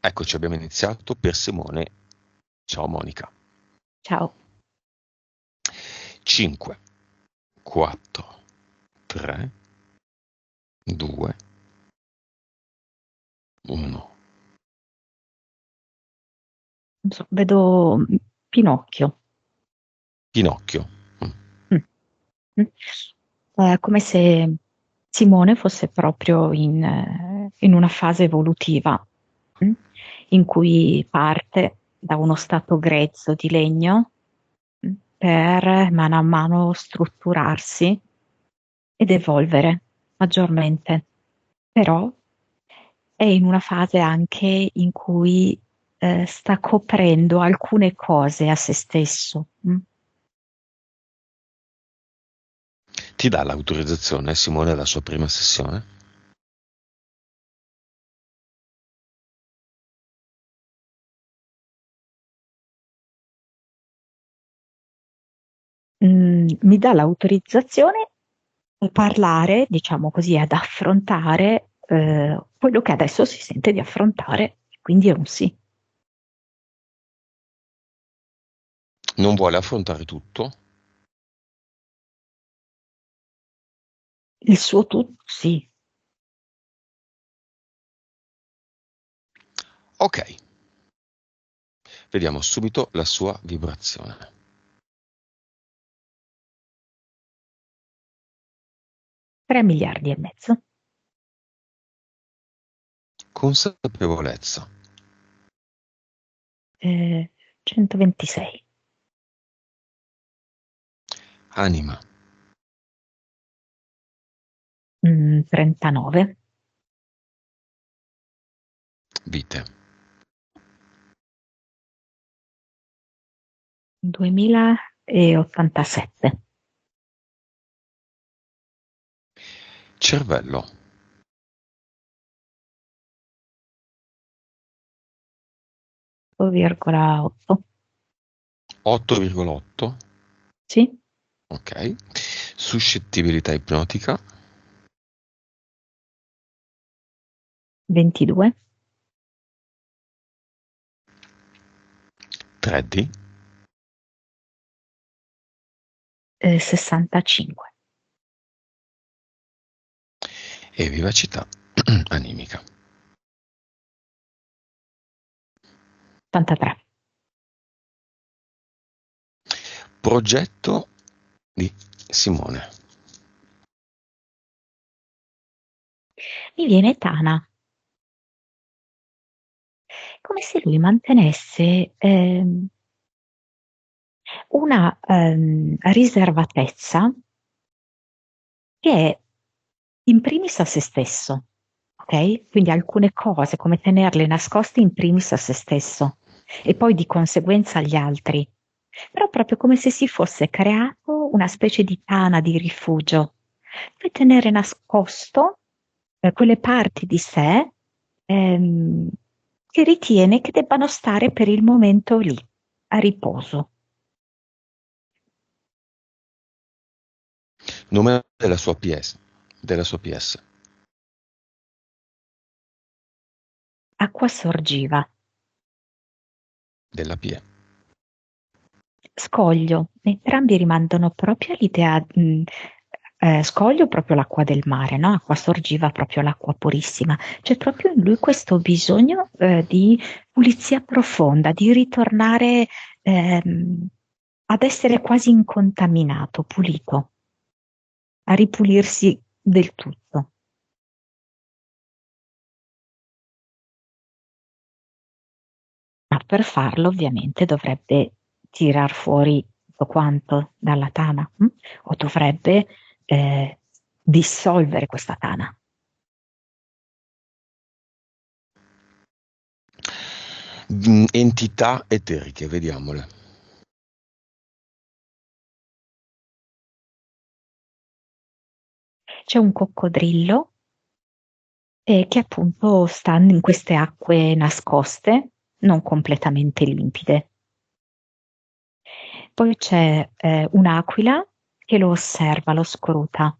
Eccoci, abbiamo iniziato per Simone. Ciao Monica. Ciao. 5, 4, 3, 2, 1. Non so, vedo Pinocchio. Pinocchio. Mm. Mm. Mm. Come se Simone fosse proprio in una fase evolutiva, mm, in cui parte da uno stato grezzo di legno, per mano a mano strutturarsi ed evolvere maggiormente. Però è in una fase anche in cui sta coprendo alcune cose a se stesso. Ti dà l'autorizzazione Simone alla sua prima sessione? Mi dà l'autorizzazione a parlare, diciamo così, ad affrontare quello che adesso si sente di affrontare, quindi è un sì. Non vuole affrontare tutto? Il suo tutto sì. Ok, vediamo subito la sua vibrazione. 3 miliardi e mezzo. Consapevolezza, 126. anima, 39. vite, 2087. cervello, 8,8. 8,8. Sì, Ok. Suscettibilità ipnotica, 22. 3D, 65. e vivacità animica. 83. Progetto di Simone. Mi viene Tana, come se lui mantenesse una riservatezza che è in primis a se stesso, ok? Quindi alcune cose come tenerle nascoste in primis a se stesso e poi di conseguenza agli altri, però proprio come se si fosse creato una specie di tana di rifugio per tenere nascosto quelle parti di sé ehm, che ritiene che debbano stare per il momento lì, a riposo. Nome della sua PS. Della sua PS. Acqua sorgiva. Della PE. Scoglio, entrambi rimandano proprio all'idea, Scoglio proprio l'acqua del mare, no? Acqua sorgiva proprio l'acqua purissima. C'è proprio in lui questo bisogno, di pulizia profonda, di ritornare, ehm, ad essere quasi incontaminato, pulito, a ripulirsi del tutto. Ma per farlo ovviamente dovrebbe tirar fuori tutto quanto dalla tana, o dovrebbe dissolvere questa tana. Entità eteriche, vediamole. C'è un coccodrillo che appunto sta in queste acque nascoste, non completamente limpide. Poi c'è un'aquila che lo osserva, lo scruta,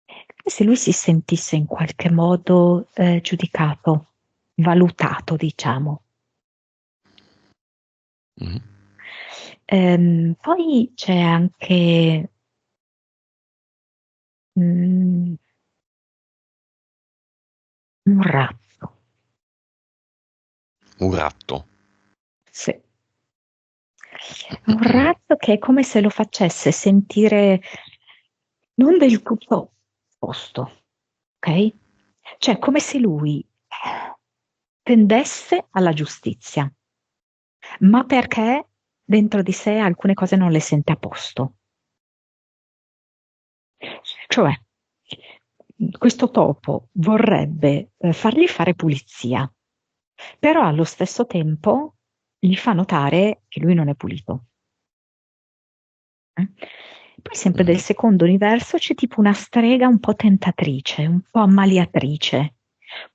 come se lui si sentisse in qualche modo giudicato. valutato, diciamo. Mhm. Poi c'è anche mm, un razzo, Un ratto. sì. Un razzo che è come se lo facesse sentire non del tutto posto, ok? Cioè, come se lui tendesse alla giustizia, ma perché dentro di sé alcune cose non le sente a posto. Cioè, questo topo vorrebbe fargli fare pulizia, però allo stesso tempo gli fa notare che lui non è pulito. Eh? Poi sempre del Mhm. secondo universo c'è tipo una strega un po' tentatrice, un po' ammaliatrice,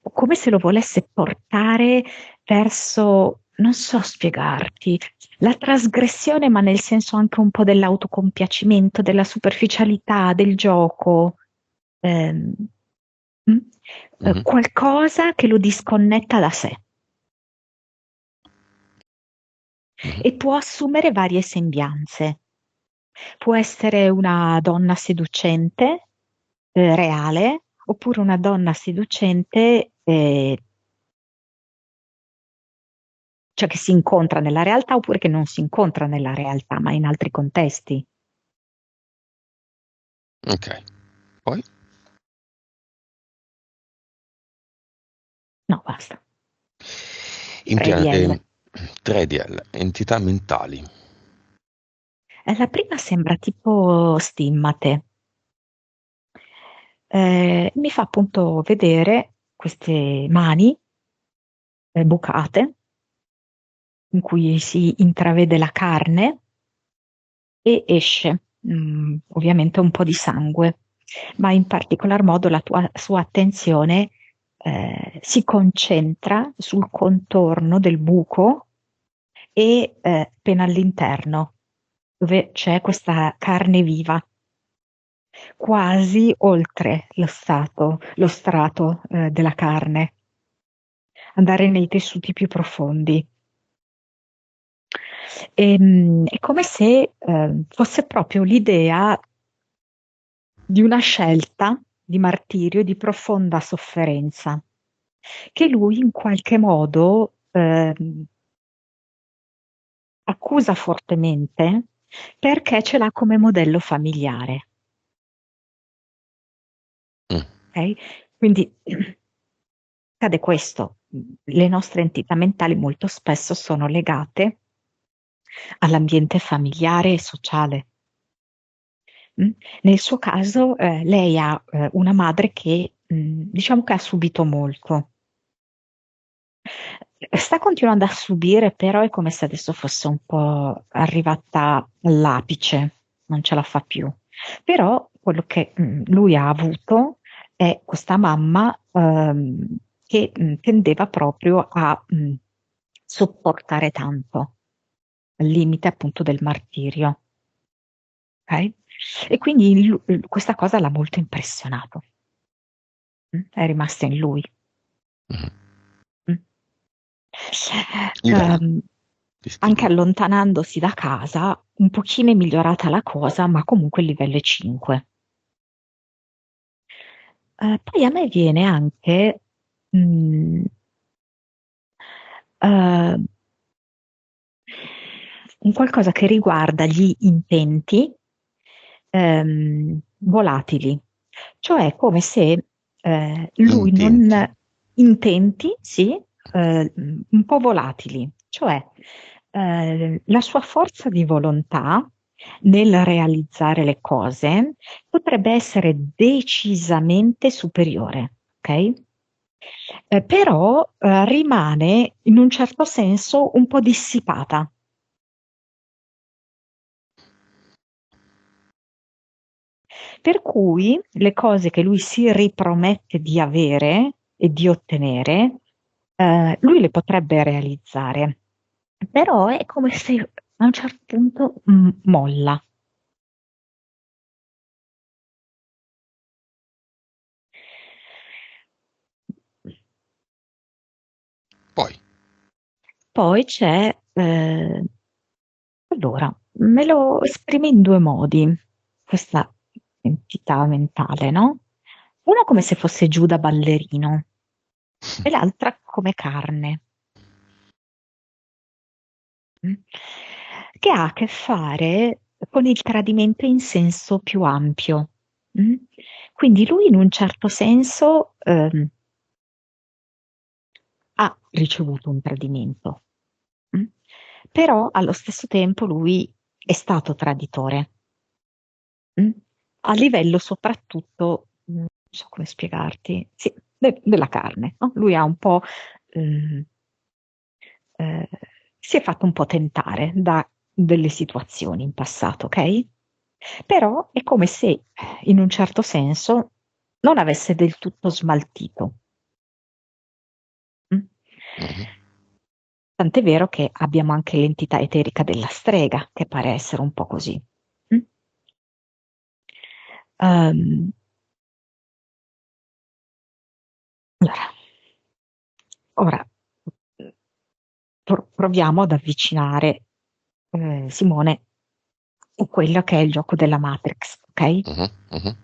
come se lo volesse portare verso, non so spiegarti, la trasgressione, ma nel senso anche un po' dell'autocompiacimento, della superficialità, del gioco. Ehm, mm? Mhm. Qualcosa che lo disconnetta da sé Mhm. e può assumere varie sembianze. Può essere una donna seducente, reale, oppure una donna seducente, cioè che si incontra nella realtà, oppure che non si incontra nella realtà, ma in altri contesti. Ok. Poi? No, basta. Impia 3DL. 3DL, entità mentali. La prima sembra tipo stimmate. Mi fa appunto vedere queste mani bucate in cui si intravede la carne e esce ovviamente un po' di sangue, ma in particolar modo sua attenzione si concentra sul contorno del buco e appena all'interno, dove c'è questa carne viva, quasi oltre lo strato della carne, andare nei tessuti più profondi. È come se fosse proprio l'idea di una scelta di martirio di profonda sofferenza, che lui in qualche modo accusa fortemente perché ce l'ha come modello familiare. Mm. Ok? Quindi accade questo, le nostre entità mentali molto spesso sono legate all'ambiente familiare e sociale. Mm? Nel suo caso, lei ha una madre che diciamo che ha subito molto. Sta continuando a subire, però è come se adesso fosse un po' arrivata all'apice, non ce la fa più. Però quello che lui ha avuto è questa mamma che tendeva proprio a sopportare tanto, al limite appunto del martirio. Ok? E quindi questa cosa l'ha molto impressionato, è rimasta in lui. Mhm. Mm. Livello Ehm, di Anche stigma. allontanandosi da casa, un pochino è migliorata la cosa, ma comunque il livello è 5. Poi a me viene anche mh, eh, un qualcosa che riguarda gli intenti volatili, cioè come se lui Intenti. non intenti, sì, un po' volatili, cioè la sua forza di volontà nel realizzare le cose potrebbe essere decisamente superiore, ok? Però rimane in un certo senso un po' dissipata. Per cui le cose che lui si ripromette di avere e di ottenere, lui le potrebbe realizzare, però è come se a un certo punto molla. Poi. Poi c'è, allora, me lo esprime in due modi, questa entità mentale, no? Uno come se fosse Giuda ballerino e l'altra come carne, mm? Che ha a che fare con il tradimento in senso più ampio. Mm? Quindi lui in un certo senso ha ricevuto un tradimento, mm? Però allo stesso tempo lui è stato traditore, mm? A livello soprattutto, non so come spiegarti, sì, della carne, no? Lui ha un po', ehm, eh, si è fatto un po' tentare da delle situazioni in passato, ok? Però è come se in un certo senso non avesse del tutto smaltito. Mm? Mhm. Tant'è vero che abbiamo anche l'entità eterica della strega, che pare essere un po' così. Mm? Ehm, allora, ora proviamo ad avvicinare Simone a quello che è il gioco della Matrix, ok? Mhm. Mhm.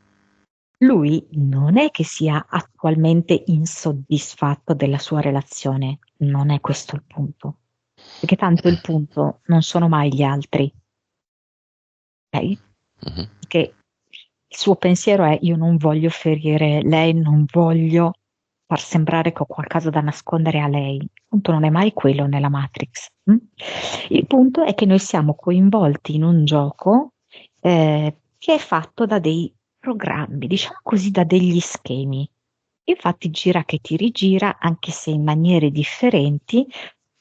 Lui non è che sia attualmente insoddisfatto della sua relazione, non è questo il punto, perché tanto il punto non sono mai gli altri, ok? Mhm. Che il suo pensiero è io non voglio ferire lei, non voglio far sembrare che ho qualcosa da nascondere a lei. Il punto non è mai quello nella Matrix. Mm? Il punto è che noi siamo coinvolti in un gioco che è fatto da dei programmi, diciamo così, da degli schemi. Infatti gira che ti rigira, anche se in maniere differenti,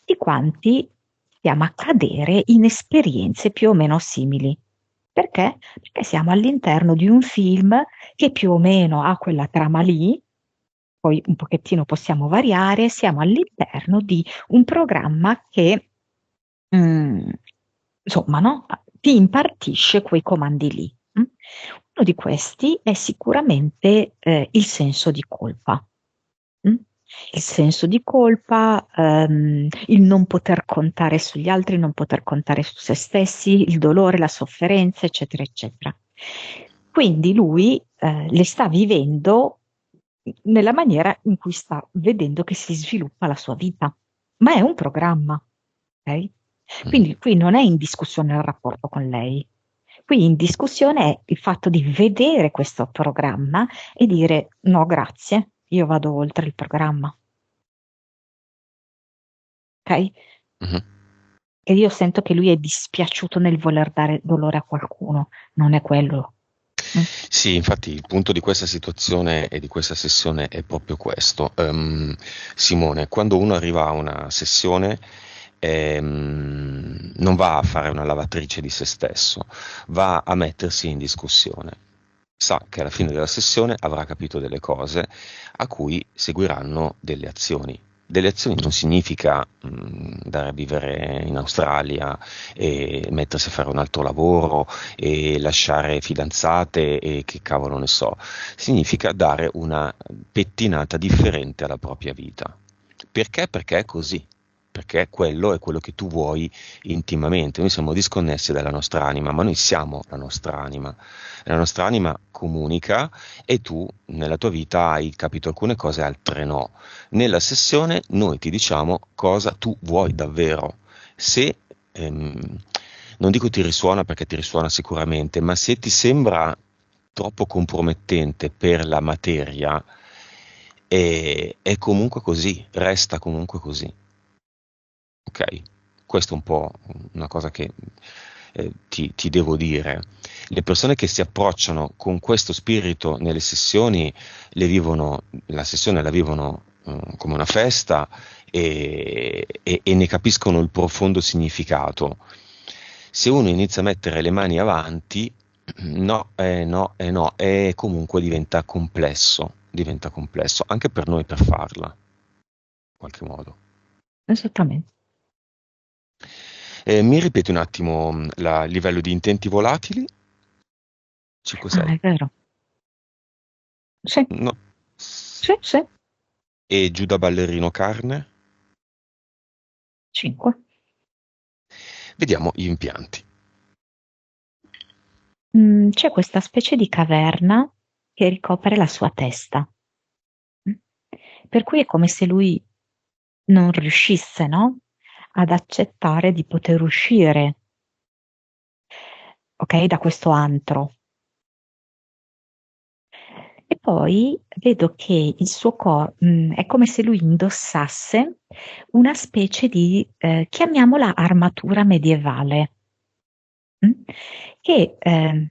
di quanti stiamo a cadere in esperienze più o meno simili. Perché? Perché siamo all'interno di un film che più o meno ha quella trama lì, poi un pochettino possiamo variare, siamo all'interno di un programma che, mm, insomma, no? Ti impartisce quei comandi lì. Mm? Uno di questi è sicuramente il senso di colpa. Mm? Il senso di colpa, il non poter contare sugli altri, non poter contare su se stessi, il dolore, la sofferenza, eccetera, eccetera. Quindi lui le sta vivendo nella maniera in cui sta vedendo che si sviluppa la sua vita, ma è un programma, ok? Mhm. Quindi qui non è in discussione il rapporto con lei. Qui in discussione è il fatto di vedere questo programma e dire no, grazie, io vado oltre il programma, ok? Mhm. E io sento che lui è dispiaciuto nel voler dare dolore a qualcuno, non è quello. Mm? Sì, infatti il punto di questa situazione e di questa sessione è proprio questo. Simone, quando uno arriva a una sessione, non va a fare una lavatrice di se stesso, va a mettersi in discussione. Sa che alla fine della sessione avrà capito delle cose a cui seguiranno delle azioni. Delle azioni non significa andare a vivere in Australia e mettersi a fare un altro lavoro e lasciare fidanzate e che cavolo ne so. Significa dare una pettinata differente alla propria vita. Perché? Perché è così. Perché quello è quello che tu vuoi intimamente. Noi siamo disconnessi dalla nostra anima, ma noi siamo la nostra anima. La nostra anima comunica e tu nella tua vita hai capito alcune cose, altre no. Nella sessione noi ti diciamo cosa tu vuoi davvero. Se ehm, non dico ti risuona perché ti risuona sicuramente, ma se ti sembra troppo compromettente per la materia, è comunque così, resta comunque così. Ok? Questo è un po' una cosa che ti devo dire. Le persone che si approcciano con questo spirito nelle sessioni, la sessione la vivono come una festa e ne capiscono il profondo significato. Se uno inizia a mettere le mani avanti, no, no, no, e comunque diventa complesso, anche per noi per farla, in qualche modo. Esattamente. Mi ripeti un attimo il livello di intenti volatili? Ah, 5-6? è vero. Sì, No. sì, sì. E Giuda Ballerino Carne? 5. Vediamo gli impianti. C'è questa specie di caverna che ricopre la sua testa. Mm? Per cui è come se lui non riuscisse, no? Ad accettare di poter uscire, ok, da questo antro. E poi vedo che il suo corpo è come se lui indossasse una specie di, chiamiamola armatura medievale, mm? che ehm,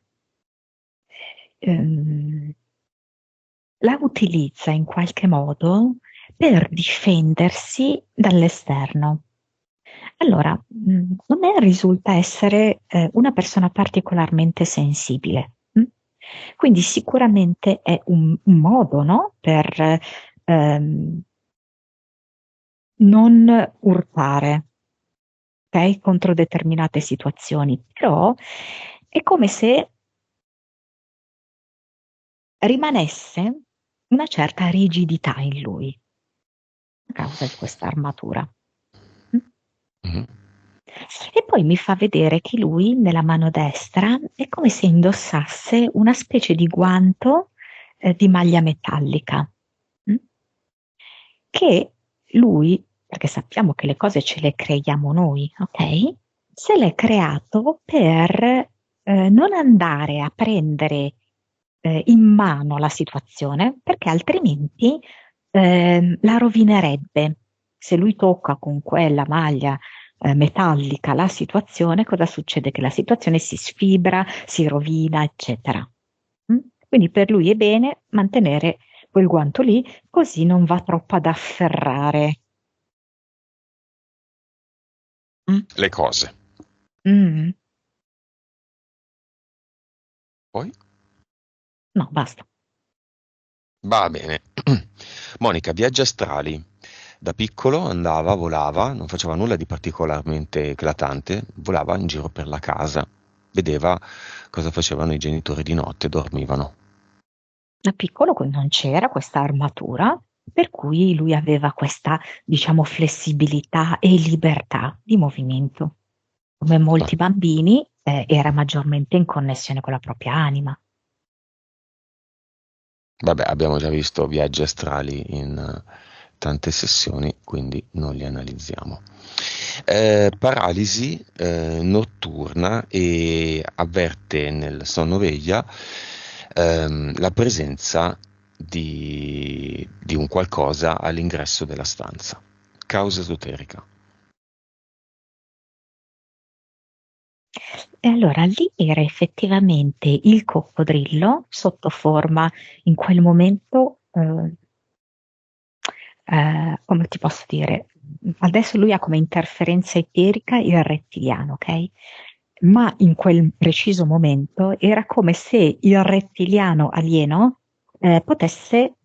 la utilizza in qualche modo per difendersi dall'esterno. Allora, a me risulta essere una persona particolarmente sensibile. Quindi sicuramente è un modo, no? Per ehm, non urtare, ok? Contro determinate situazioni, però è come se rimanesse una certa rigidità in lui a causa di questa armatura. Mm? Mhm. E poi mi fa vedere che lui nella mano destra è come se indossasse una specie di guanto di maglia metallica, mm? Che lui, perché sappiamo che le cose ce le creiamo noi, ok? Se l'è creato per non andare a prendere in mano la situazione, perché altrimenti la rovinerebbe. Se lui tocca con quella maglia metallica la situazione, cosa succede? Che la situazione si sfibra, si rovina, eccetera. Mm? Quindi per lui è bene mantenere quel guanto lì, così non va troppo ad afferrare. Mm? Le cose. Mm. Poi? No, basta. Va bene. Monica, viaggi astrali. Da piccolo andava, volava, non faceva nulla di particolarmente eclatante, volava in giro per la casa, vedeva cosa facevano i genitori di notte, dormivano. Da piccolo non c'era questa armatura, per cui lui aveva questa, diciamo, flessibilità e libertà di movimento. Come Va- molti bambini, era maggiormente in connessione con la propria anima. Vabbè, abbiamo già visto viaggi astrali in tante sessioni, quindi non li analizziamo. Paralisi notturna e avverte nel sonno-veglia la presenza di un qualcosa all'ingresso della stanza. Causa esoterica. E allora lì era effettivamente il coccodrillo sotto forma, in quel momento, come ti posso dire, adesso lui ha come interferenza eterica il rettiliano, ok? Ma in quel preciso momento era come se il rettiliano alieno potesse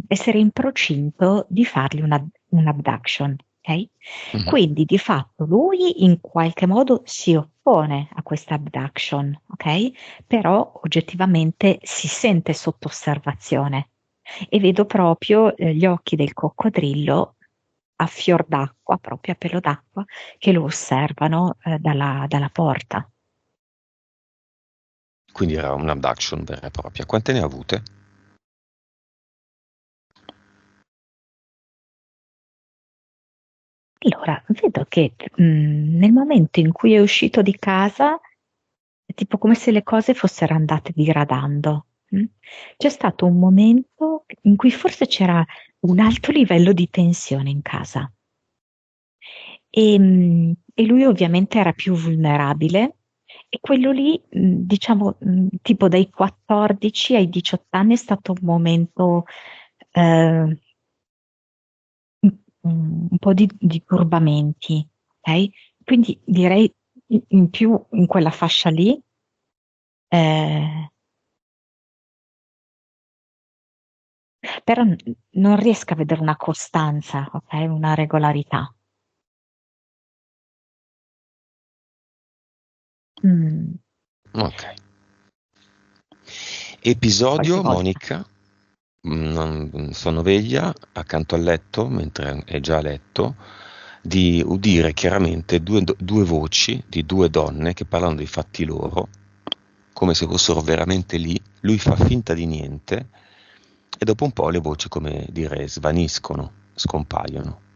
essere in procinto di fargli un abduction, ok? Mhm. Quindi di fatto lui in qualche modo si oppone a questa abduction, ok? Però oggettivamente si sente sotto osservazione e vedo proprio gli occhi del coccodrillo a fior d'acqua, proprio a pelo d'acqua, che lo osservano dalla porta. Quindi era un abduction vera e propria. Quante ne ha avute? Allora, vedo che nel momento in cui è uscito di casa è tipo come se le cose fossero andate diradando. C'è stato un momento in cui forse c'era un alto livello di tensione in casa e lui ovviamente era più vulnerabile e quello lì, diciamo, tipo dai 14 ai 18 anni è stato un momento eh, un po' di turbamenti, ok? Quindi direi in più in quella fascia lì, eh, però non riesco a vedere una costanza, ok? Una regolarità. Mm, Ok. qualche Episodio, volta. Monica, sono veglia accanto al letto, mentre è già a letto, di udire chiaramente due voci di due donne che parlano dei fatti loro, come se fossero veramente lì. Lui fa finta di niente e dopo un po' le voci, come dire, svaniscono, scompaiono.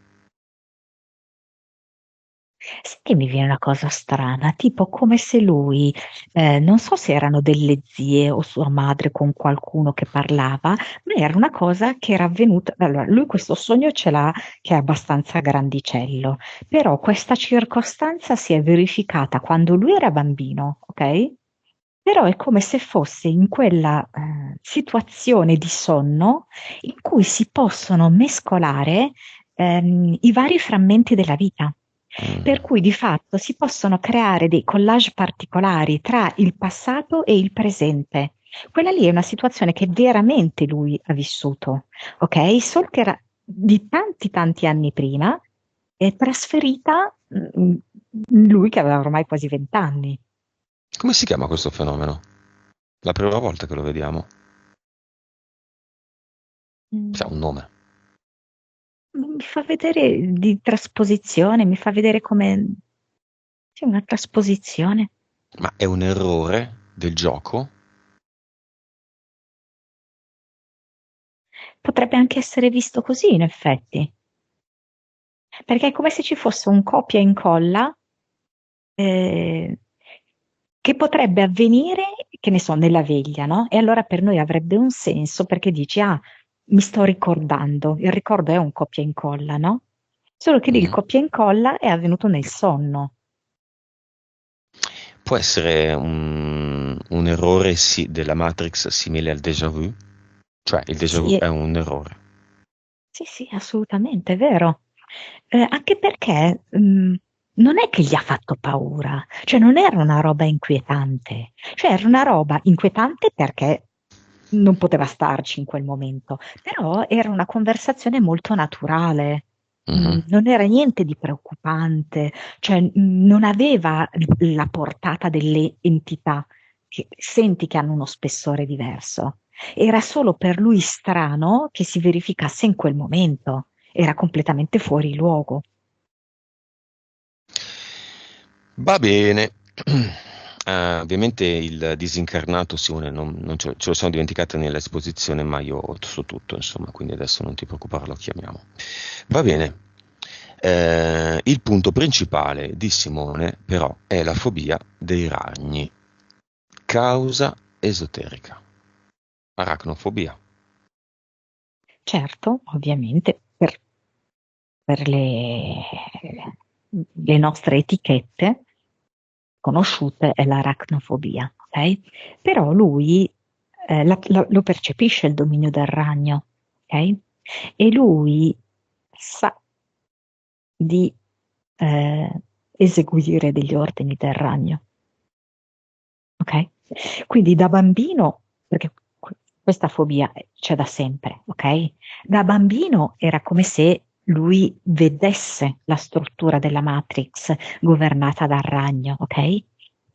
Sai che mi viene una cosa strana, tipo come se lui, non so se erano delle zie o sua madre con qualcuno che parlava, ma era una cosa che era avvenuta. Allora, lui questo sogno ce l'ha che è abbastanza grandicello, però questa circostanza si è verificata quando lui era bambino, ok? Però è come se fosse in quella situazione di sonno in cui si possono mescolare i vari frammenti della vita. Mm. Per cui di fatto si possono creare dei collage particolari tra il passato e il presente. Quella lì è una situazione che veramente lui ha vissuto, ok? Solo che era di tanti tanti anni prima, è trasferita lui che aveva ormai quasi 20 anni. Come si chiama questo fenomeno? La prima volta che lo vediamo. C'ha un nome. Mi fa vedere di trasposizione, mi fa vedere come sì, una trasposizione. Ma è un errore del gioco? Potrebbe anche essere visto così, in effetti, perché è come se ci fosse un copia e incolla eh, che potrebbe avvenire, che ne so, nella veglia, no? E allora per noi avrebbe un senso perché dici, ah, mi sto ricordando, il ricordo è un copia e incolla, no? Solo che lì il Mhm. copia e incolla è avvenuto nel sonno. Può essere un errore della Matrix simile al déjà vu? Cioè, il déjà vu Sì, è un errore. sì, sì, assolutamente, è vero. Anche perché non è che gli ha fatto paura, cioè non era una roba inquietante, cioè era una roba inquietante perché non poteva starci in quel momento, però era una conversazione molto naturale. Mhm. Non era niente di preoccupante, cioè non aveva la portata delle entità che senti che hanno uno spessore diverso. Era solo per lui strano che si verificasse in quel momento, era completamente fuori luogo. Va bene. Ovviamente il disincarnato, Simone, non ce lo siamo dimenticati nell'esposizione, ma io so tutto, insomma, quindi adesso non ti preoccupare, lo chiamiamo. Va bene. Il punto principale di Simone, però, è la fobia dei ragni. Causa esoterica. Aracnofobia. Certo, ovviamente, per le nostre etichette conosciute è l'aracnofobia, ok? Però lui lo percepisce il dominio del ragno, ok? E lui sa di eh, eseguire degli ordini del ragno, ok? Quindi da bambino, perché questa fobia c'è da sempre, ok? Da bambino era come se lui vedesse la struttura della Matrix governata dal ragno, ok?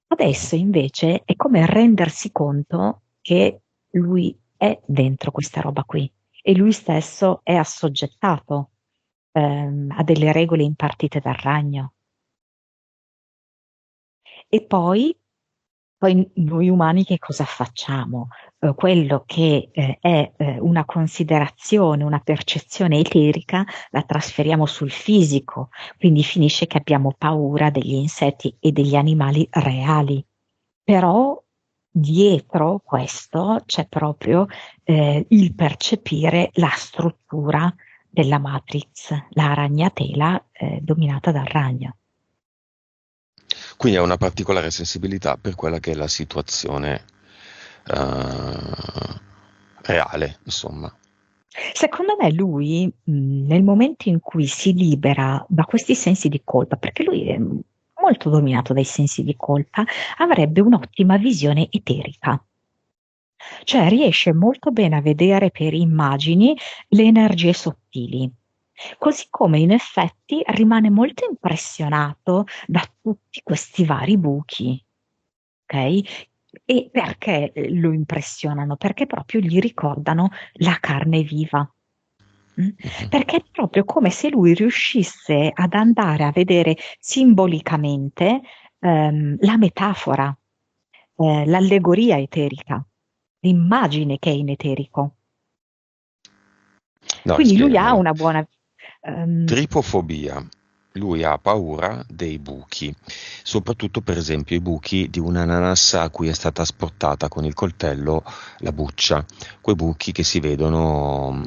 Adesso invece è come rendersi conto che lui è dentro questa roba qui e lui stesso è assoggettato a delle regole impartite dal ragno. E poi noi umani che cosa facciamo? Quello che è una considerazione, una percezione eterica, la trasferiamo sul fisico, quindi finisce che abbiamo paura degli insetti e degli animali reali. Però dietro questo c'è proprio il percepire la struttura della matrix, la ragnatela dominata dal ragno. Quindi ha una particolare sensibilità per quella che è la situazione eh, reale, insomma. Secondo me lui, nel momento in cui si libera da questi sensi di colpa, perché lui è molto dominato dai sensi di colpa, avrebbe un'ottima visione eterica. Cioè riesce molto bene a vedere per immagini le energie sottili. Così come in effetti rimane molto impressionato da tutti questi vari buchi, ok? E perché lo impressionano? Perché proprio gli ricordano la carne viva. Mhm. Perché è proprio come se lui riuscisse ad andare a vedere simbolicamente la metafora, l'allegoria eterica, l'immagine che è in eterico. No, Quindi lui ha spiegamelo. una buona... ehm, Tripofobia. Lui ha paura dei buchi, soprattutto per esempio i buchi di un'ananas a cui è stata sportata con il coltello la buccia, quei buchi che si vedono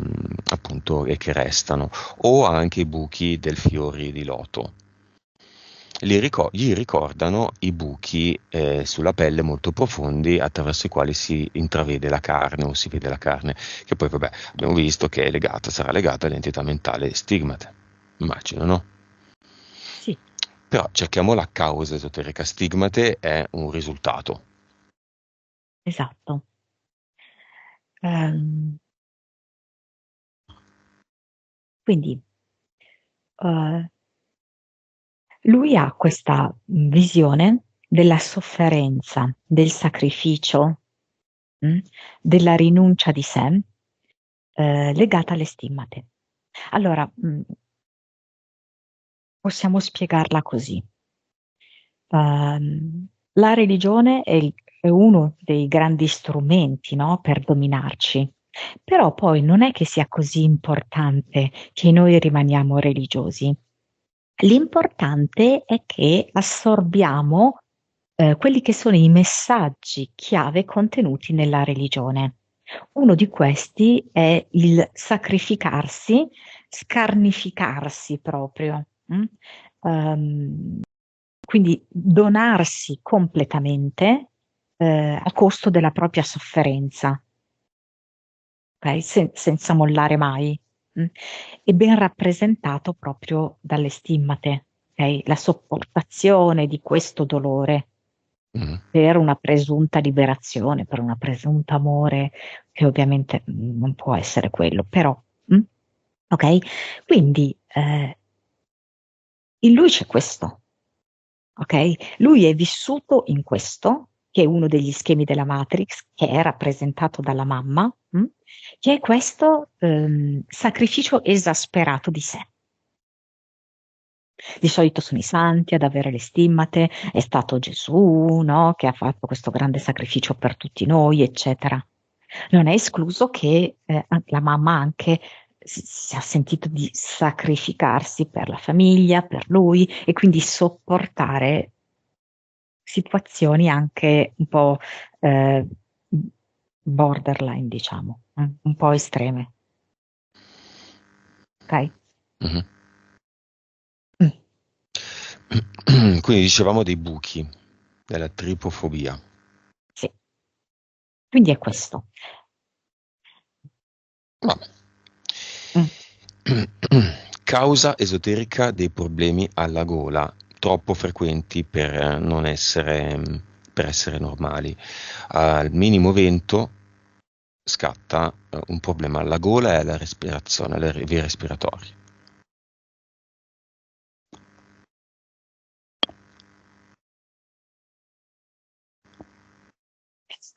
appunto e che restano, o anche i buchi del fiori di loto. Gli ricordano i buchi sulla pelle molto profondi attraverso i quali si intravede la carne o si vede la carne, che poi vabbè abbiamo visto che è legata, sarà legata all'entità mentale stigmate, immagino, no? sì, Però cerchiamo la causa esoterica, stigmate è un risultato. esatto. Ehm, quindi eh, lui ha questa visione della sofferenza, del sacrificio, mh, della rinuncia di sé, legata alle stimmate. Allora, possiamo spiegarla così. La religione è uno dei grandi strumenti, no, per dominarci, però poi non è che sia così importante che noi rimaniamo religiosi. L'importante è che assorbiamo quelli che sono i messaggi chiave contenuti nella religione. Uno di questi è il sacrificarsi, scarnificarsi proprio. Quindi donarsi completamente a costo della propria sofferenza, ok? Senza mollare mai. mm? È ben rappresentato proprio dalle stimmate, ok? La sopportazione di questo dolore Mm. per una presunta liberazione, per una presunta amore, che ovviamente non può essere quello, però, ok? Quindi in lui c'è questo, ok? Lui è vissuto in questo, che è uno degli schemi della Matrix, che è rappresentato dalla mamma, che è questo sacrificio esasperato di sé. Di solito sono i santi ad avere le stimmate, è stato Gesù, no? Che ha fatto questo grande sacrificio per tutti noi, eccetera. Non è escluso che la mamma anche si ha sentito di sacrificarsi per la famiglia, per lui e quindi sopportare situazioni anche un po' eh, borderline, diciamo, un po' estreme. Ok? Mhm. Mm, Quindi dicevamo dei buchi, della tripofobia. sì, quindi è questo. Vabbè. Mm. Causa esoterica dei problemi alla gola, troppo frequenti per essere normali. Al minimo vento scatta un problema alla gola e alla respirazione, alle vie respiratorie.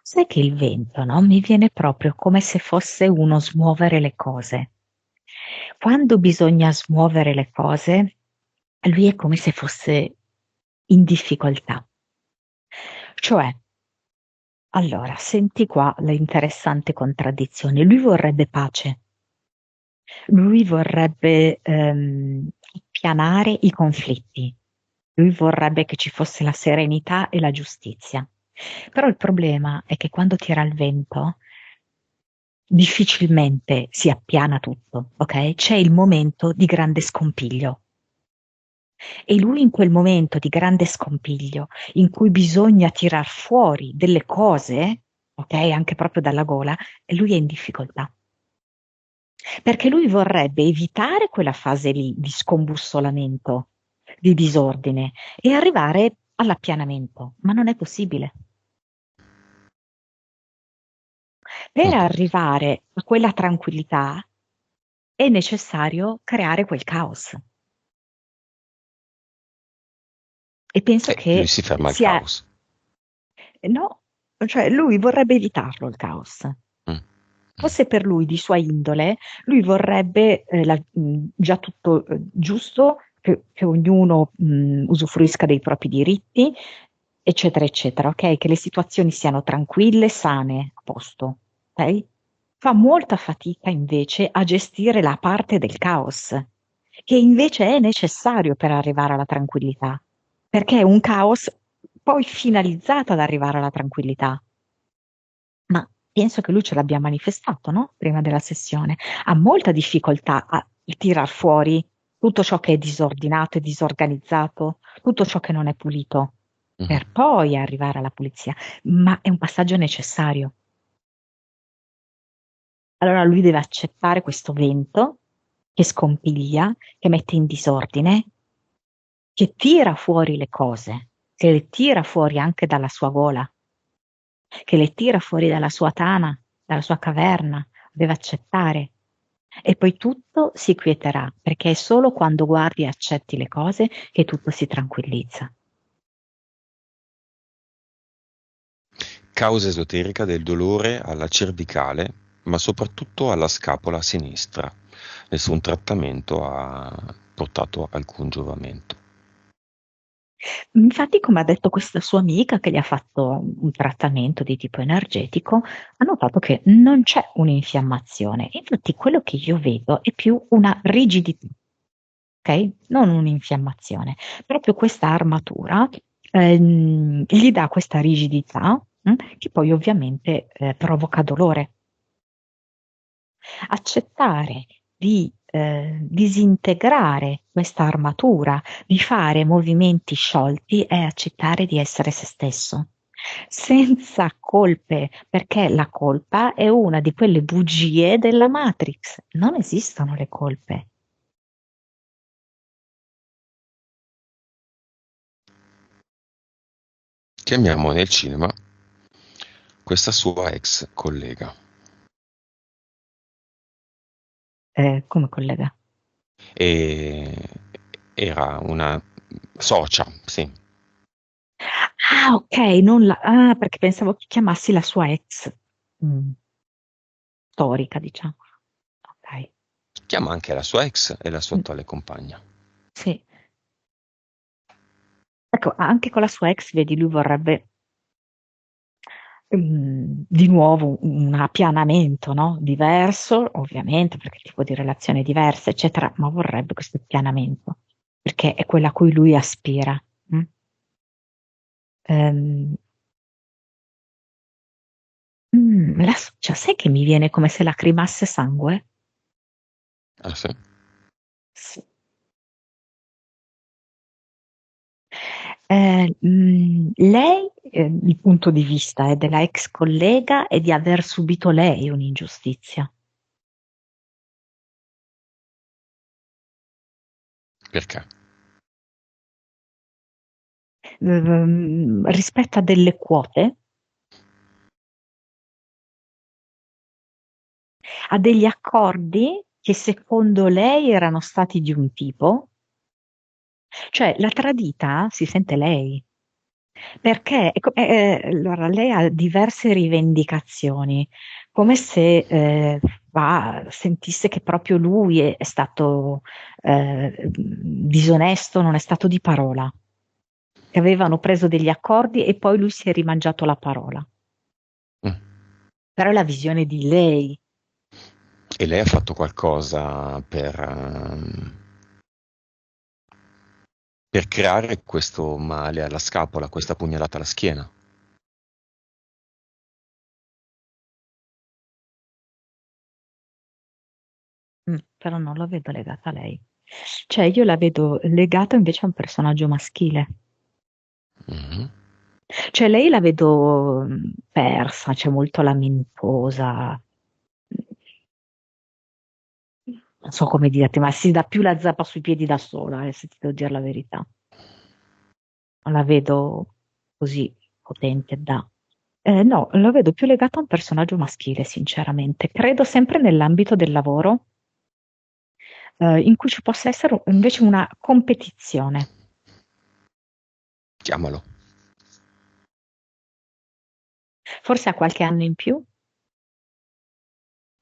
Sai che il vento, no? Mi viene proprio come se fosse uno smuovere le cose. Quando bisogna smuovere le cose, lui è come se fosse in difficoltà. Cioè, allora, senti qua l'interessante contraddizione. Lui vorrebbe pace, lui vorrebbe appianare i conflitti, lui vorrebbe che ci fosse la serenità e la giustizia. Però il problema è che quando tira il vento, difficilmente si appiana tutto, ok? C'è il momento di grande scompiglio. E lui in quel momento di grande scompiglio, in cui bisogna tirar fuori delle cose, ok, anche proprio dalla gola, e lui è in difficoltà. Perché lui vorrebbe evitare quella fase lì di scombussolamento, di disordine e arrivare all'appianamento, ma non è possibile. Per Mm. arrivare a quella tranquillità è necessario creare quel caos. E penso Lui che si ferma al sia, caos. no, cioè lui vorrebbe evitarlo il caos. Mm. Fosse per lui di sua indole, lui vorrebbe già tutto giusto, che ognuno usufruisca dei propri diritti, eccetera, eccetera, ok? Che le situazioni siano tranquille, sane, a posto, ok? Fa molta fatica invece a gestire la parte del caos, che invece è necessario per arrivare alla tranquillità, perché è un caos poi finalizzato ad arrivare alla tranquillità. Ma penso che lui ce l'abbia manifestato, no? Prima della sessione. Ha molta difficoltà a tirar fuori tutto ciò che è disordinato e disorganizzato, tutto ciò che non è pulito, Mhm. per poi arrivare alla pulizia. Ma è un passaggio necessario. Allora lui deve accettare questo vento che scompiglia, che mette in disordine, che tira fuori le cose, che le tira fuori anche dalla sua gola, che le tira fuori dalla sua tana, dalla sua caverna, deve accettare. E poi tutto si quieterà, perché è solo quando guardi e accetti le cose che tutto si tranquillizza. Causa esoterica del dolore alla cervicale, ma soprattutto alla scapola sinistra. Nessun trattamento ha portato alcun giovamento. Infatti, come ha detto questa sua amica che gli ha fatto un trattamento di tipo energetico, ha notato che non c'è un'infiammazione. Infatti, quello che io vedo è più una rigidità, ok? Non un'infiammazione. Proprio questa armatura gli dà questa rigidità, che poi ovviamente provoca dolore. Accettare di disintegrare questa armatura, di fare movimenti sciolti è accettare di essere se stesso, senza colpe, perché la colpa è una di quelle bugie della Matrix. Non esistono le colpe. Chiamiamo nel cinema questa sua ex collega. Come collega? E era una socia, sì, Ah, ok, non la, perché pensavo che chiamassi la sua ex mm, storica, diciamo. Ok, chiama anche la sua ex e la sua mm, attuale compagna. sì. Ecco, anche con la sua ex, vedi, lui vorrebbe di nuovo un appianamento, no? Diverso, ovviamente, perché il tipo di relazione è diversa, eccetera, ma vorrebbe questo appianamento, perché è quella a cui lui aspira. Mm? Ehm, cioè, sai che mi viene come se lacrimasse sangue? Ah sì? Sì. Lei, il punto di vista della ex collega è di aver subito lei un'ingiustizia. Perché? Rispetto a delle quote, a degli accordi che secondo lei erano stati di un tipo, cioè la tradita si sente lei, perché allora, lei ha diverse rivendicazioni, come se sentisse che proprio lui è stato disonesto, non è stato di parola, che avevano preso degli accordi e poi lui si è rimangiato la parola. Mm. Però è la visione di lei. E lei ha fatto qualcosa per creare questo male alla scapola, questa pugnalata alla schiena. Però non la vedo legata a lei. Cioè, io la vedo legata invece a un personaggio maschile. Mhm. Cioè, lei la vedo persa, cioè molto lamentosa. Non so come dirti, ma si dà più la zappa sui piedi da sola, se ti devo dire la verità. Non la vedo così potente da. No, la vedo più legata a un personaggio maschile, sinceramente. Credo sempre nell'ambito del lavoro, in cui ci possa essere invece una competizione. Chiamalo. Forse ha qualche anno in più,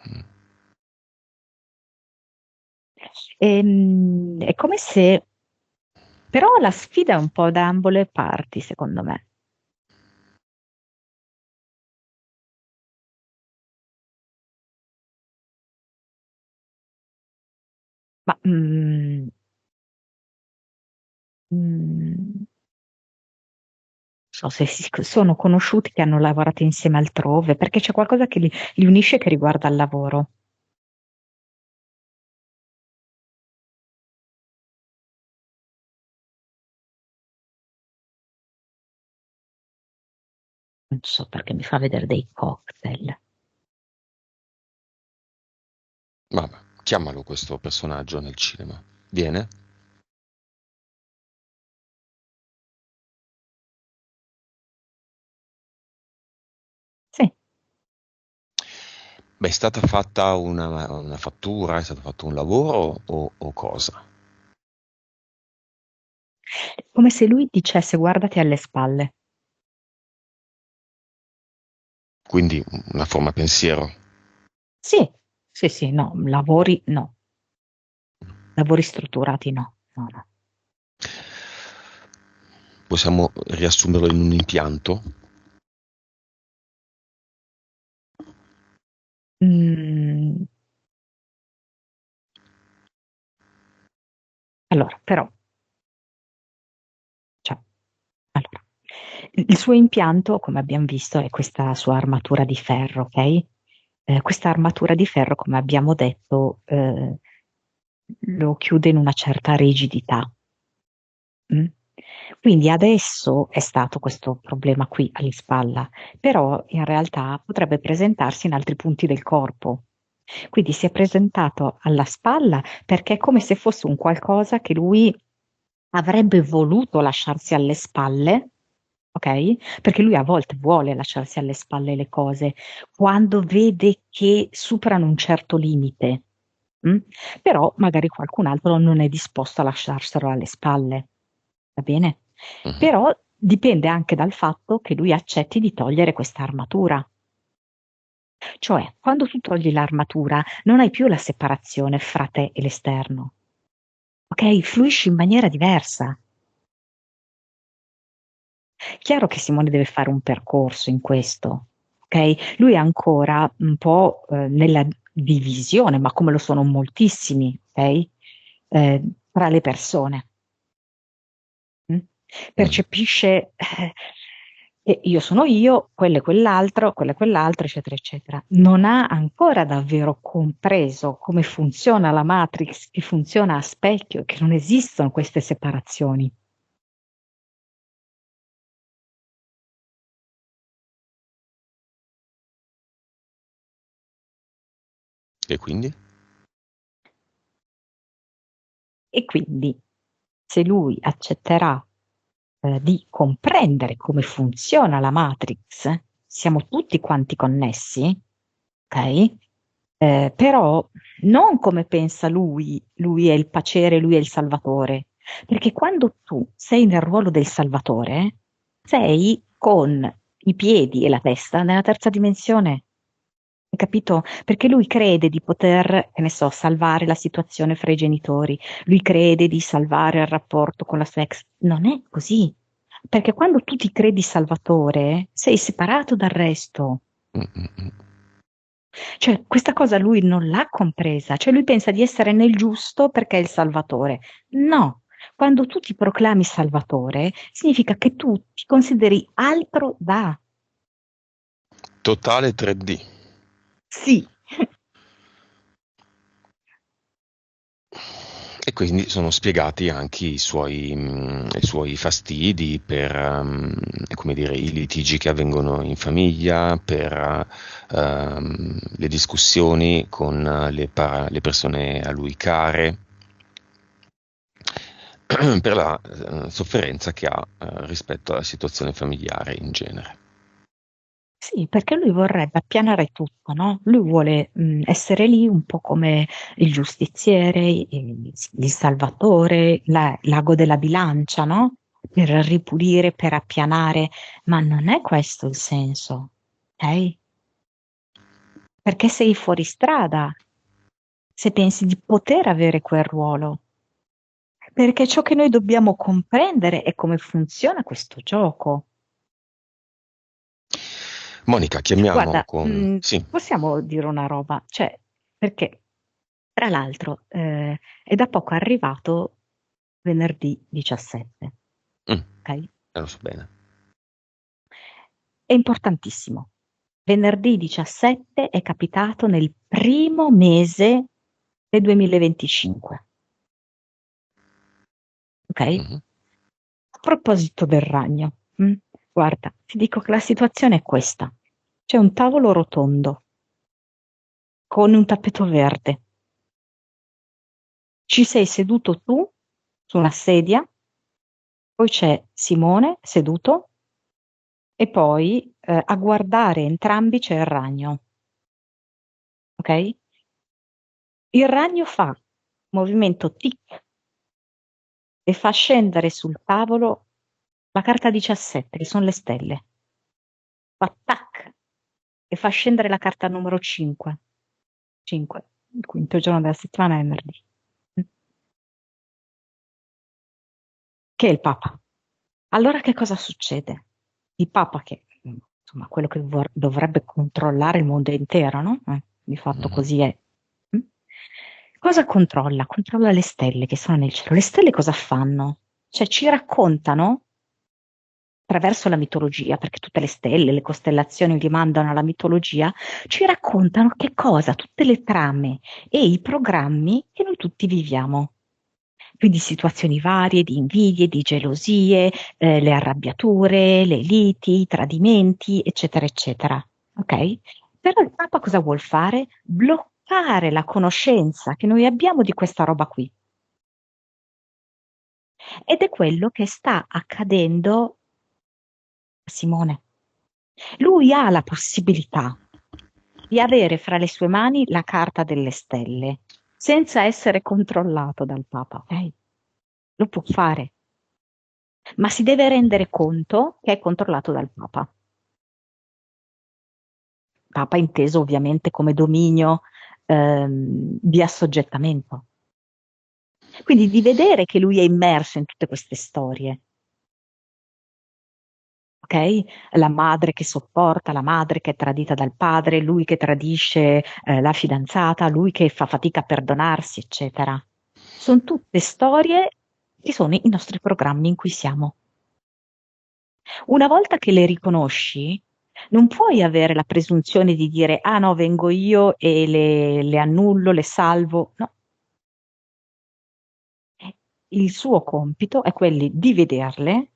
Mm. È come se, però la sfida è un po' da ambo le parti, secondo me. Ma mm, so se sono conosciuti che hanno lavorato insieme altrove, perché c'è qualcosa che li unisce che riguarda il lavoro. Non so perché mi fa vedere dei cocktail. Vabbè, chiamalo questo personaggio nel cinema. Viene? Sì, Beh, è stata fatta una fattura, è stato fatto un lavoro o cosa? come se lui dicesse guardati alle spalle. Quindi una forma pensiero. Sì, sì, sì, no, lavori no, lavori strutturati no, no, no. Possiamo riassumerlo in un impianto? Mm, allora, però, cioè, allora, il suo impianto, come abbiamo visto, è questa sua armatura di ferro, ok? Questa armatura di ferro, come abbiamo detto, lo chiude in una certa rigidità. Mm? Quindi adesso è stato questo problema qui alle spalla, però in realtà potrebbe presentarsi in altri punti del corpo. Quindi si è presentato alla spalla perché è come se fosse un qualcosa che lui avrebbe voluto lasciarsi alle spalle, ok? Perché lui a volte vuole lasciarsi alle spalle le cose quando vede che superano un certo limite, mm? Però magari qualcun altro non è disposto a lasciarselo alle spalle, va bene? Mhm. Però dipende anche dal fatto che lui accetti di togliere questa armatura. Cioè, quando tu togli l'armatura, non hai più la separazione fra te e l'esterno, ok? Fluisci in maniera diversa. Chiaro che Simone deve fare un percorso in questo, ok? Lui è ancora un po' nella divisione, ma come lo sono moltissimi, ok? Tra le persone. Mm? Mm. Percepisce che io sono io, quello è quell'altro, eccetera, eccetera. Non ha ancora davvero compreso come funziona la Matrix, che funziona a specchio, che non esistono queste separazioni. E quindi? E quindi, se lui accetterà di comprendere come funziona la Matrix, siamo tutti quanti connessi, ok? Però non come pensa lui, lui è il pacere, lui è il salvatore, perché quando tu sei nel ruolo del salvatore, sei con i piedi e la testa nella terza dimensione. Hai capito? Perché lui crede di poter, che ne so, salvare la situazione fra i genitori, lui crede di salvare il rapporto con la sua ex. Non è così. Perché quando tu ti credi salvatore, sei separato dal resto. Mm, mm, mm. Cioè, questa cosa lui non l'ha compresa. Cioè, lui pensa di essere nel giusto perché è il salvatore. No. Quando tu ti proclami salvatore, significa che tu ti consideri altro da. Totale 3D. Sì. E quindi sono spiegati anche i suoi fastidi per, come dire, i litigi che avvengono in famiglia, per le discussioni con le persone a lui care, per la sofferenza che ha rispetto alla situazione familiare in genere. Sì, perché lui vorrebbe appianare tutto, no? Lui vuole essere lì un po' come il giustiziere, il salvatore, l'ago della bilancia, no? Per ripulire, per appianare, ma non è questo il senso, ok? perché sei fuori strada se pensi di poter avere quel ruolo. Perché ciò che noi dobbiamo comprendere è come funziona questo gioco. Monica, chiamiamo Guarda, con... Sì. possiamo dire una roba, cioè, perché tra l'altro è da poco arrivato venerdì 17, Mm, ok? lo so bene. È importantissimo. Venerdì 17 è capitato nel primo mese del 2025, ok? Mhm. A proposito del ragno, guarda, ti dico che la situazione è questa. C'è un tavolo rotondo con un tappeto verde. Ci sei seduto tu su una sedia, poi c'è Simone seduto e poi a guardare entrambi c'è il ragno, ok? Il ragno fa movimento tic e fa scendere sul tavolo la carta 17, che sono le stelle. Fa tac e fa scendere la carta numero 5. 5, il quinto giorno della settimana è venerdì, che è il Papa. Allora che cosa succede? Il Papa, che insomma quello che dovrebbe controllare il mondo intero, no? Di fatto Mhm. così è. Mm? Cosa controlla? Controlla le stelle che sono nel cielo. Le stelle cosa fanno? Cioè ci raccontano attraverso la mitologia, perché tutte le stelle, le costellazioni rimandano alla mitologia, ci raccontano che cosa, tutte le trame e i programmi che noi tutti viviamo. Quindi situazioni varie di invidie, di gelosie, le arrabbiature, le liti, i tradimenti, eccetera, eccetera. Ok? Però il Papa cosa vuol fare? Bloccare la conoscenza che noi abbiamo di questa roba qui. Ed è quello che sta accadendo a Simone. Lui ha la possibilità di avere fra le sue mani la carta delle stelle, senza essere controllato dal Papa, ok? Lo può fare, ma si deve rendere conto che è controllato dal Papa. Papa inteso ovviamente come dominio di assoggettamento. Quindi di vedere che lui è immerso in tutte queste storie, ok? La madre che sopporta, la madre che è tradita dal padre, lui che tradisce la fidanzata, lui che fa fatica a perdonarsi, eccetera. Sono tutte storie che sono i nostri programmi in cui siamo. Una volta che le riconosci, non puoi avere la presunzione di dire, ah no, vengo io e le annullo, le salvo. No, il suo compito è quello di vederle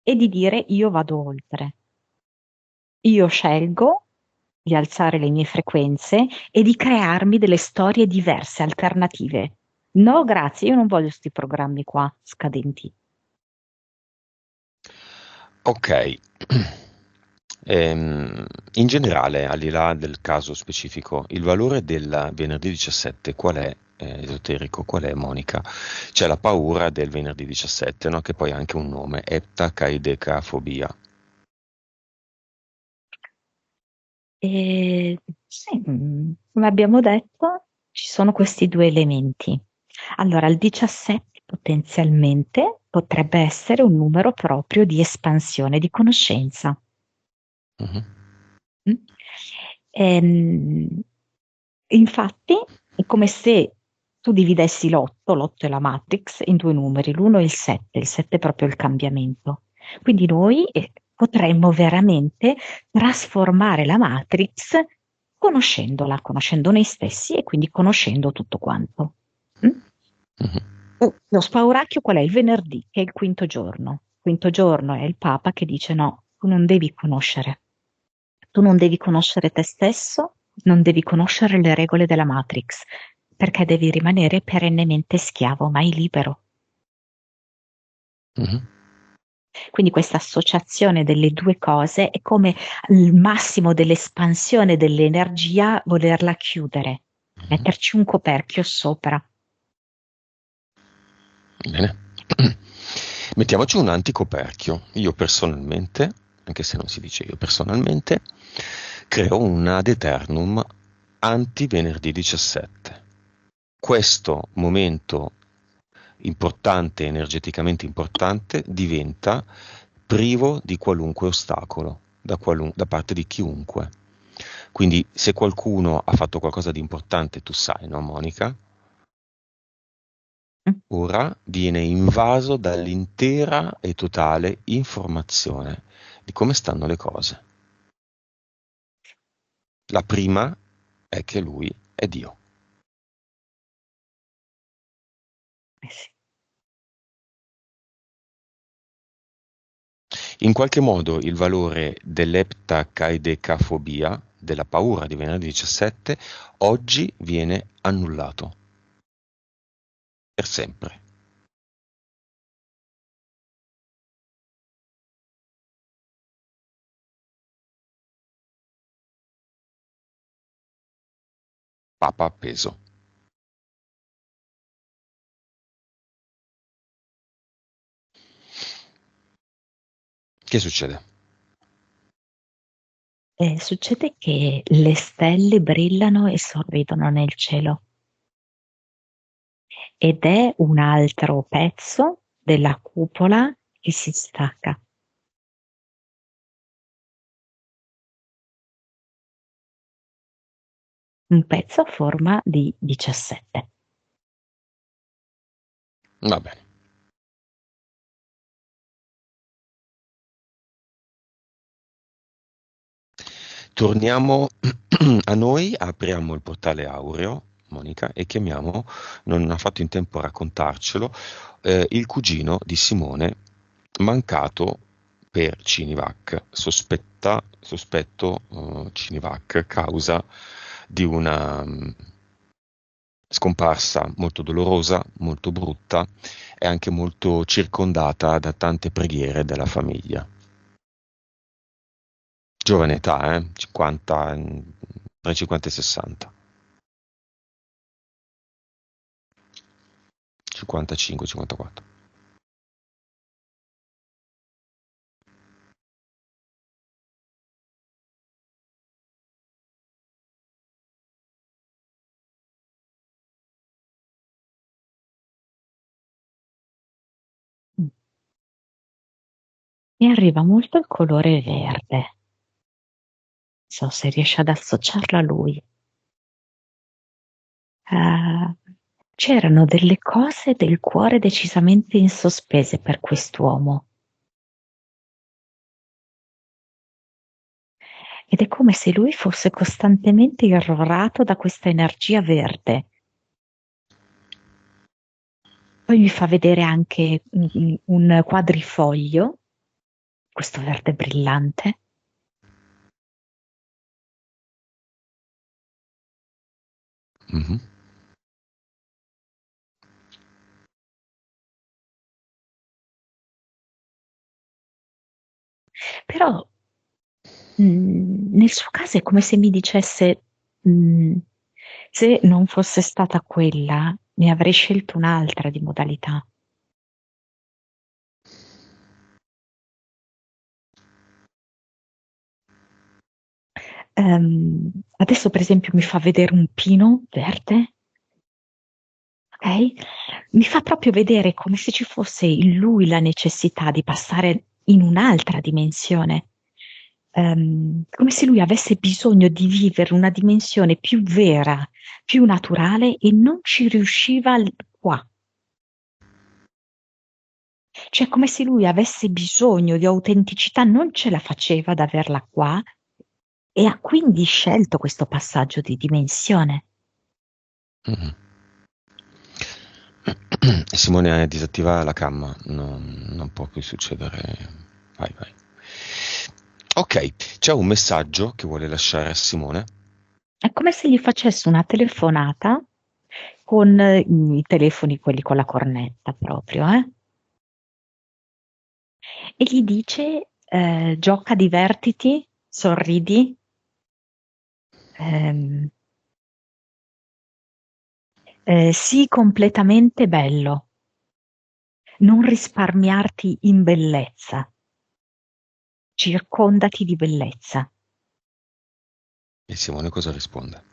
e di dire io vado oltre. Io scelgo di alzare le mie frequenze e di crearmi delle storie diverse, alternative. No, grazie, io non voglio questi programmi qua scadenti. Ok. In generale, al di là del caso specifico, il valore del venerdì 17 qual è, esoterico, qual è, Monica? C'è la paura del venerdì 17, no? Che poi ha anche un nome, eptacaidecafobia. E sì, come abbiamo detto, ci sono questi due elementi. Allora, il 17 potenzialmente potrebbe essere un numero proprio di espansione di conoscenza. Mhm. Mm? Ehm, Infatti, è come se tu dividessi l'otto è la matrix, in due numeri, l'1 e il 7 è proprio il cambiamento. Quindi noi potremmo veramente trasformare la matrix conoscendola, conoscendo noi stessi e quindi conoscendo tutto quanto. Mm? Mhm. Lo spauracchio qual è? Il venerdì, che è il quinto giorno. Il quinto giorno è il Papa che dice no, tu non devi conoscere. Tu non devi conoscere te stesso, non devi conoscere le regole della Matrix, perché devi rimanere perennemente schiavo, mai libero. Mhm. Quindi questa associazione delle due cose è come il massimo dell'espansione dell'energia volerla chiudere, Mhm. metterci un coperchio sopra. Bene. Mettiamoci un anticoperchio. Io personalmente anche se non si dice. Io personalmente creo un ad eternum anti venerdì 17. Questo momento importante, energeticamente importante, diventa privo di qualunque ostacolo da parte di chiunque. Quindi se qualcuno ha fatto qualcosa di importante, tu sai, no, Monica? Ora viene invaso dall'intera e totale informazione di come stanno le cose. La prima è che lui è Dio. Sì. In qualche modo il valore dell'eptacaidecafobia, della paura di venerdì 17, oggi viene annullato. Per sempre. Papa appeso. Che succede? Succede che le stelle brillano e sorridono nel cielo ed è un altro pezzo della cupola che si stacca. Un pezzo a forma di 17. Va bene. Torniamo a noi, apriamo il portale aureo, Monica, e chiamiamo, non ha fatto in tempo a raccontarcelo, il cugino di Simone, mancato per Cinivac, sospetto Cinivac, causa di una scomparsa molto dolorosa, molto brutta e anche molto circondata da tante preghiere della famiglia. Giovane età, 50, tra i 50 e i 60. 55, 54. Mi arriva molto il colore verde. Non so se riesce ad associarlo a lui. C'erano delle cose del cuore decisamente in sospese per quest'uomo. Ed è come se lui fosse costantemente irrorato da questa energia verde. Poi mi fa vedere anche un quadrifoglio, questo verde brillante. Mhm. Però nel suo caso è come se mi dicesse, se non fosse stata quella, ne avrei scelto un'altra di modalità. Adesso per esempio mi fa vedere un pino verde, ok? Mi fa proprio vedere come se ci fosse in lui la necessità di passare in un'altra dimensione. Come se lui avesse bisogno di vivere una dimensione più vera, più naturale e non ci riusciva qua. Cioè, come se lui avesse bisogno di autenticità, non ce la faceva ad averla qua e ha quindi scelto questo passaggio di dimensione. Mhm. Simone disattiva la cam, non può più succedere. Vai, vai. Ok, c'è un messaggio che vuole lasciare a Simone. È come se gli facesse una telefonata con i telefoni, quelli con la cornetta proprio, e gli dice gioca, divertiti, sorridi, ehm, sii completamente bello, non risparmiarti in bellezza. circondati di bellezza. E Simone cosa risponde?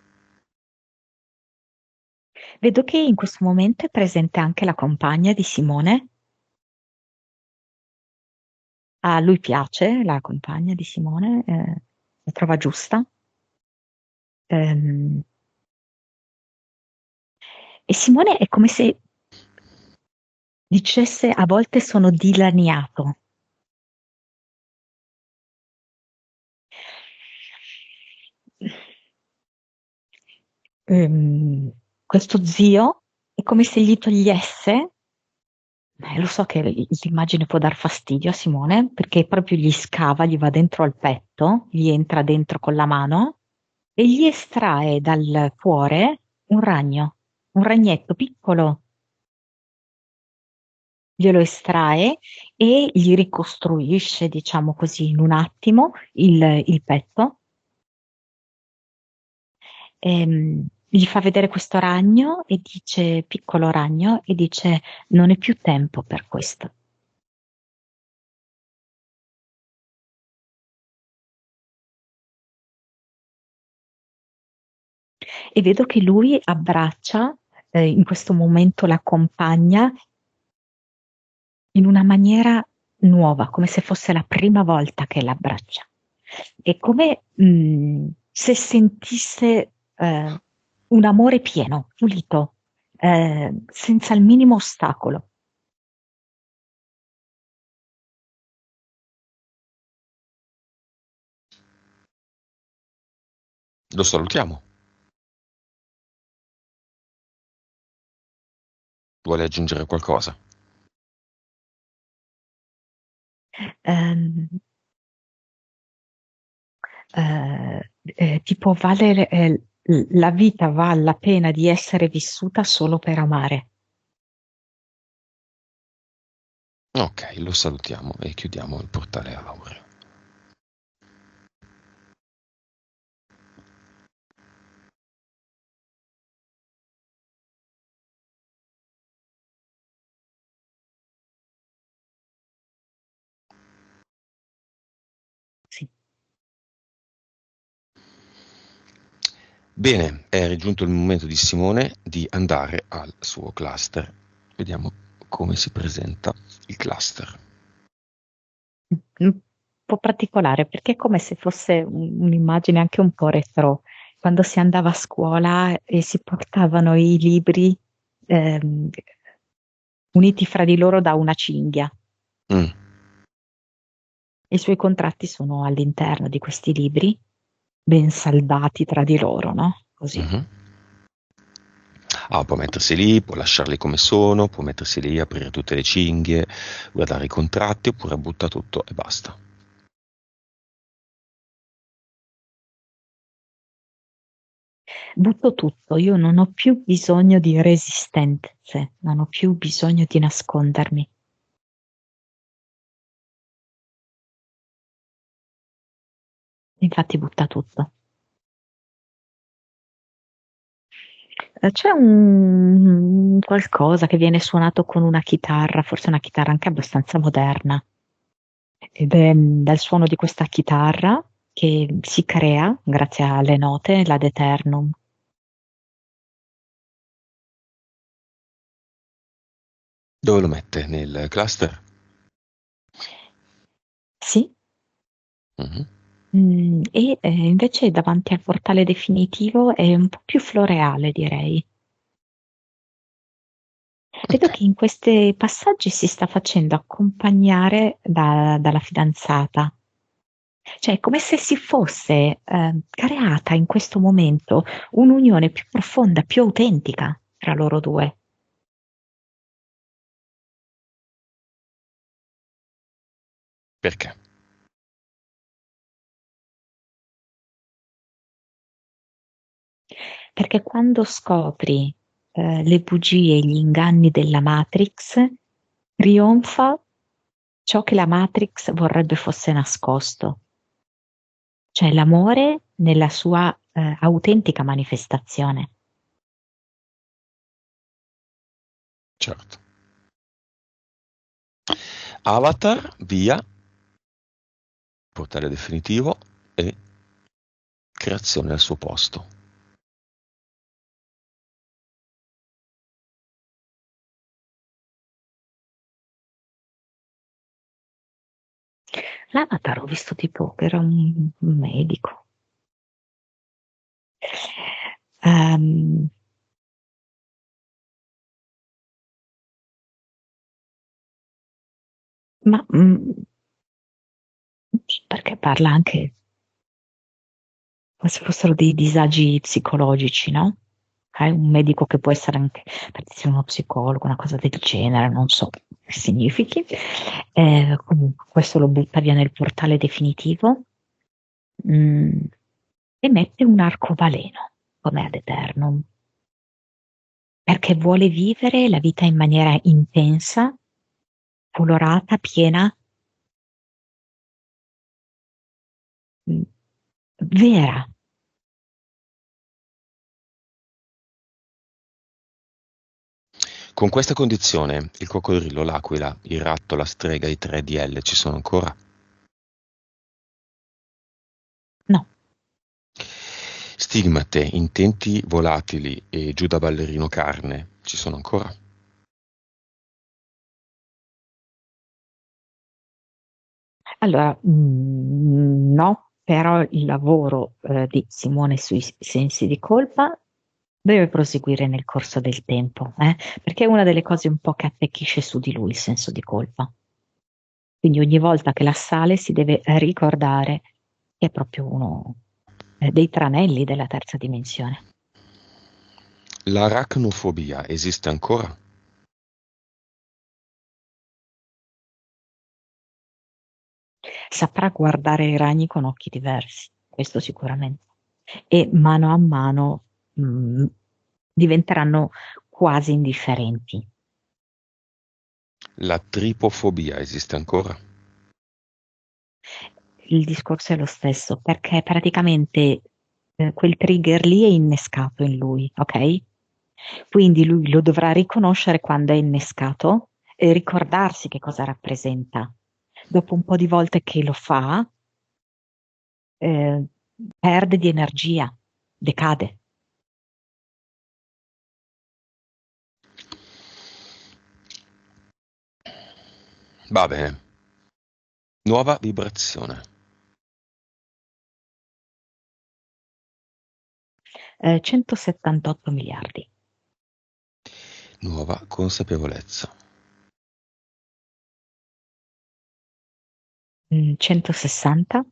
Vedo che in questo momento è presente anche la compagna di Simone. A lui piace la compagna di Simone, la trova giusta. Ehm, e Simone è come se dicesse a volte sono dilaniato. Ehm, Questo zio è come se gli togliesse, lo so che l'immagine può dar fastidio a Simone, perché proprio gli scava, gli va dentro al petto, gli entra dentro con la mano e gli estrae dal cuore un ragno, un ragnetto piccolo, glielo estrae e gli ricostruisce, diciamo così, in un attimo il petto. Gli fa vedere questo ragno e dice, piccolo ragno, e dice, non è più tempo per questo. E vedo che lui abbraccia, in questo momento la compagna in una maniera nuova, come se fosse la prima volta che l'abbraccia. È come se sentisse un amore pieno, pulito, senza il minimo ostacolo. Lo salutiamo. Vuole aggiungere qualcosa? Ehm, Tipo vale, la vita vale la pena di essere vissuta solo per amare. Ok, lo salutiamo e chiudiamo il portale aureo. Sì. Bene, è raggiunto il momento di Simone di andare al suo cluster. Vediamo come si presenta il cluster. Un po' particolare perché è come se fosse un'immagine anche un po' retro, quando si andava a scuola e si portavano i libri ehm, uniti fra di loro da una cinghia. Mm, I suoi contratti sono all'interno di questi libri, ben saldati tra di loro, no? Così. mhm. Può mettersi lì, può lasciarli come sono, può mettersi lì, aprire tutte le cinghie, guardare i contratti, oppure butta tutto e basta. Butto tutto, io non ho più bisogno di resistenze, non ho più bisogno di nascondermi. Infatti butta tutto. C'è un qualcosa che viene suonato con una chitarra, forse una chitarra anche abbastanza moderna, ed è dal suono di questa chitarra che si crea, grazie alle note, l'ad eternum. Dove lo mette? Nel cluster? Sì. Mhm. E invece davanti al portale definitivo è un po' più floreale, direi. Ok, Vedo che in questi passaggi si sta facendo accompagnare dalla fidanzata. Cioè, è come se si fosse creata in questo momento un'unione più profonda, più autentica tra loro due. perché? Perché quando scopri le bugie e gli inganni della Matrix, trionfa ciò che la Matrix vorrebbe fosse nascosto, cioè l'amore nella sua autentica manifestazione. Certo. Avatar, via. portale definitivo e creazione al suo posto. L'avatar ho visto tipo che era un medico. Ehm, ma perché parla anche come se fossero dei disagi psicologici, no? Un medico che può essere anche, per dire, uno psicologo, una cosa del genere, non so che significhi. Comunque questo lo butta via nel portale definitivo, mm, e mette un arcobaleno come ad eternum, perché vuole vivere la vita in maniera intensa, colorata, piena, mm, vera. Con questa condizione, il coccodrillo, l'aquila, il ratto, la strega, i 3DL ci sono ancora? No. Stigmate, intenti volatili e Giuda ballerino carne ci sono ancora? Allora, no, però il lavoro di Simone sui sensi di colpa deve proseguire nel corso del tempo, perché è una delle cose un po' che attecchisce su di lui il senso di colpa. Quindi ogni volta che la sale si deve ricordare che è proprio uno dei tranelli della terza dimensione. L'aracnofobia esiste ancora? Saprà guardare i ragni con occhi diversi, questo sicuramente. E mano a mano mh, diventeranno quasi indifferenti. La tripofobia esiste ancora? Il discorso è lo stesso, perché praticamente quel trigger lì è innescato in lui, ok? Quindi lui lo dovrà riconoscere quando è innescato e ricordarsi che cosa rappresenta. Dopo un po' di volte che lo fa, eh, perde di energia, decade. Va bene. Nuova vibrazione. 178 miliardi. Nuova consapevolezza. 160,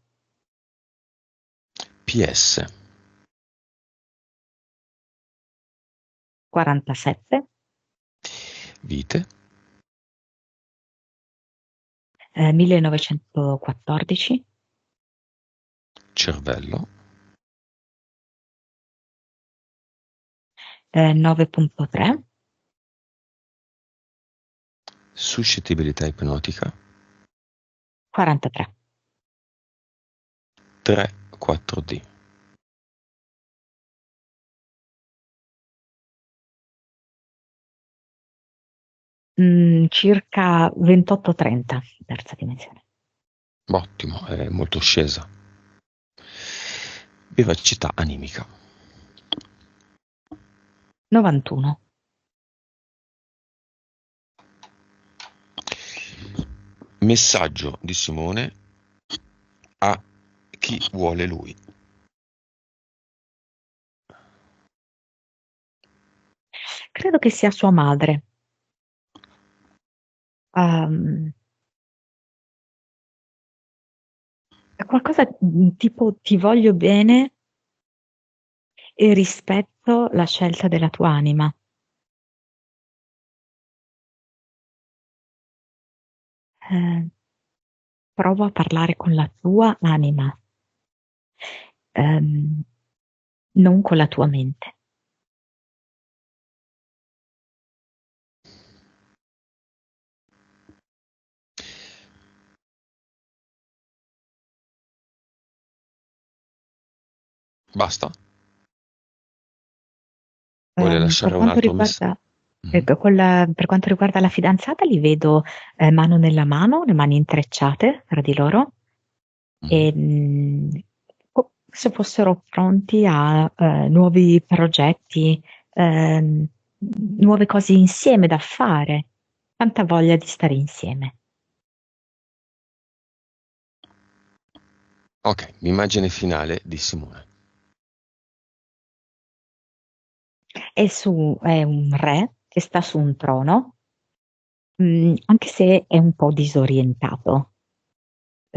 PS. 47, Vite. 1914, Cervello. 9.3, Suscettibilità ipnotica. 43. 3-4D. Circa 28-30, terza dimensione. Ottimo, è molto scesa. Vivacità animica. 91. Messaggio di Simone a chi vuole lui. Credo che sia sua madre. Ehm, è qualcosa tipo ti voglio bene e rispetto la scelta della tua anima. Eh, provo a parlare con la tua anima, ehm, non con la tua mente. Basta? Vuole Per lasciare un quanto altro messaggio? riguarda, per quanto riguarda la fidanzata, li vedo mano nella mano, le mani intrecciate tra di loro. e se fossero pronti a nuovi progetti, nuove cose insieme da fare, tanta voglia di stare insieme. Ok, l'immagine finale di Simone. È un re che sta su un trono, anche se è un po' disorientato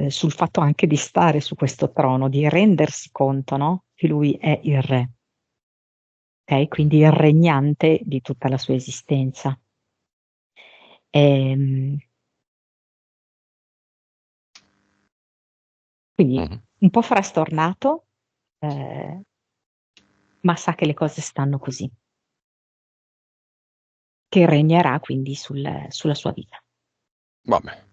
sul fatto anche di stare su questo trono, di rendersi conto, no? Che lui è il re, ok? Quindi il regnante di tutta la sua esistenza. Ehm, quindi Mhm. un po' frastornato, eh, ma sa che le cose stanno così, che regnerà quindi sulla sua vita. Vabbè,